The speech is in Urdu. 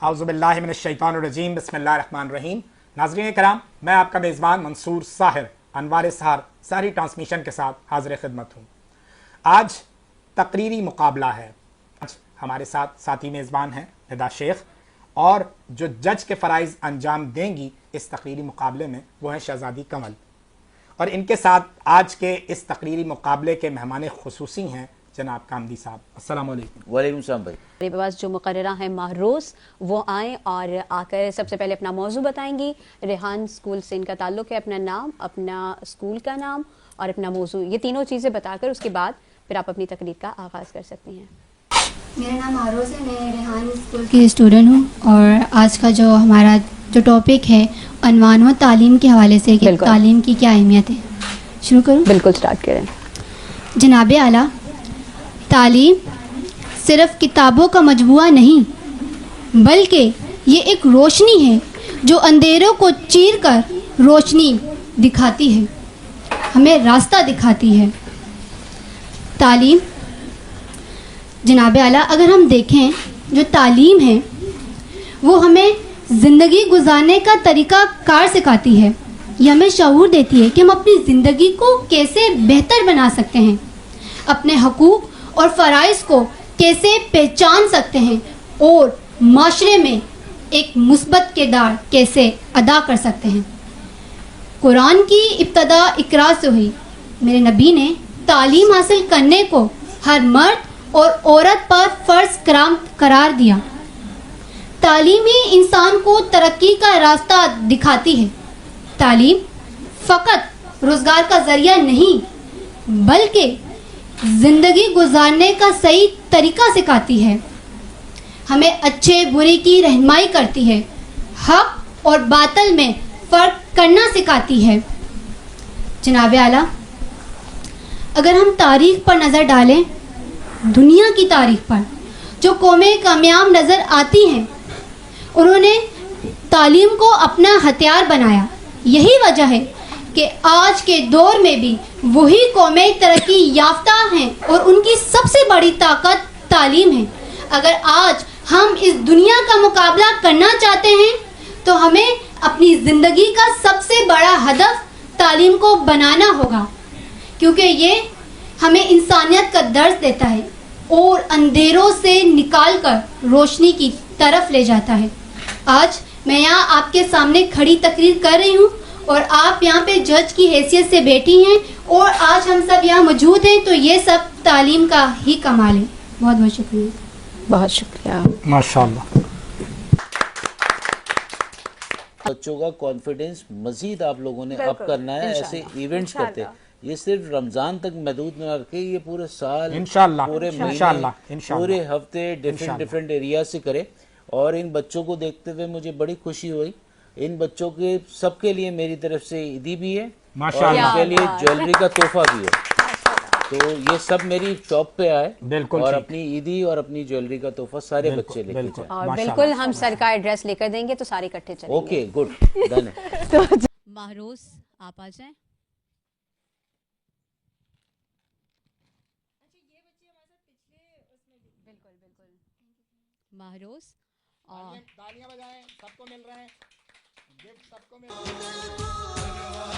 اعوذ باللہ من الشیطان الرجیم بسم اللہ الرحمن الرحیم۔ ناظرین کرام، میں آپ کا میزبان منصور ساحر انوار سحر سحری ٹرانسمیشن کے ساتھ حاضر خدمت ہوں۔ آج تقریری مقابلہ ہے۔ آج ہمارے ساتھ ساتھی میزبان ہیں ندا شیخ، اور جو جج کے فرائض انجام دیں گی اس تقریری مقابلے میں وہ ہیں شہزادی کنول، اور ان کے ساتھ آج کے اس تقریری مقابلے کے مہمان خصوصی ہیں جناب کامدی صاحب۔ السلام علیکم۔ وعلیکم السلام بھائی۔ میرے پاس جو مقررہ ہیں مہروز، وہ آئیں اور آ کر سب سے پہلے اپنا موضوع بتائیں گی۔ ریحان اسکول سے ان کا تعلق ہے، اپنا نام، اپنا اسکول کا نام اور اپنا موضوع، یہ تینوں چیزیں بتا کر اس کے بعد پھر آپ اپنی تقریر کا آغاز کر سکتی ہیں۔ میرا نام مہروز ہے، میں ریحان اسکول کی اسٹوڈنٹ ہوں، اور آج کا جو ہمارا ٹاپک ہے عنوان و تعلیم کے حوالے سے کہ تعلیم کی کیا اہمیت ہے۔ شروع کروں؟ بالکل سٹارٹ کریں۔ جناب اعلیٰ، تعلیم صرف کتابوں کا مجموعہ نہیں بلکہ یہ ایک روشنی ہے جو اندھیروں کو چیر کر روشنی دکھاتی ہے، ہمیں راستہ دکھاتی ہے۔ تعلیم، جناب اعلیٰ، اگر ہم دیکھیں جو تعلیم ہے وہ ہمیں زندگی گزارنے کا طریقہ کار سکھاتی ہے، یہ ہمیں شعور دیتی ہے کہ ہم اپنی زندگی کو کیسے بہتر بنا سکتے ہیں، اپنے حقوق اور فرائض کو کیسے پہچان سکتے ہیں، اور معاشرے میں ایک مثبت کردار کیسے ادا کر سکتے ہیں۔ قرآن کی ابتدا اقرا سے ہوئی۔ میرے نبی نے تعلیم حاصل کرنے کو ہر مرد اور عورت پر فرض قرار دیا۔ تعلیم ہی انسان کو ترقی کا راستہ دکھاتی ہے۔ تعلیم فقط روزگار کا ذریعہ نہیں بلکہ زندگی گزارنے کا صحیح طریقہ سکھاتی ہے، ہمیں اچھے برے کی رہنمائی کرتی ہے، حق اور باطل میں فرق کرنا سکھاتی ہے۔ جناب اعلیٰ، اگر ہم تاریخ پر نظر ڈالیں، دنیا کی تاریخ پر جو قومیں کامیاب نظر آتی ہیں انہوں نے تعلیم کو اپنا ہتھیار بنایا۔ یہی وجہ ہے کہ آج کے دور میں بھی وہی قومیں ترقی یافتہ ہیں اور ان کی سب سے بڑی طاقت تعلیم ہے۔ اگر آج ہم اس دنیا کا مقابلہ کرنا چاہتے ہیں تو ہمیں اپنی زندگی کا سب سے بڑا ہدف تعلیم کو بنانا ہوگا، کیونکہ یہ ہمیں انسانیت کا درس دیتا ہے اور اندھیروں سے نکال کر روشنی کی طرف لے جاتا ہے۔ آج میں یہاں آپ کے سامنے کھڑی تقریر کر رہی ہوں اور آپ یہاں پہ جج کی حیثیت سے بیٹھی ہیں، اور آج ہم سب یہاں موجود ہیں، تو یہ سب تعلیم کا ہی کمال ہے۔ بہت بہت شکریہ۔ بہت شکریہ، ماشاءاللہ۔ بچوں کا کانفیڈنس مزید آپ لوگوں نے اب کرنا ہے، ایسے ایونٹس کرتے ہیں، یہ صرف رمضان تک محدود نہ رکھے، یہ پورے سال، انشاءاللہ، پورے انشاءاللہ، مہینے، پورے ہفتے ڈیفرنٹ ایریا سے کرے۔ اور ان بچوں کو دیکھتے ہوئے مجھے بڑی خوشی ہوئی۔ ان بچوں کے سب کے لیے میری طرف سے عیدی بھی ہے اور ان کے لیے جویلری کا تحفہ بھی ہے، تو یہ سب میری شاپ پہ آئے اور اپنی عیدی اور اپنی جویلری کا تحفہ سارے بچے لے کے جائیں۔ اور بالکل ہم سر کا ایڈریس لے کر دیں گے تو سارے اکٹھے چلیں گے۔ اوکے، گڈ، ڈن ہے۔ مہروز آپ آ جائیں۔ مہروز اور تالیاں بجائیں، سب کو مل رہے ہیں، گفٹ سب کو مل رہے ہیں۔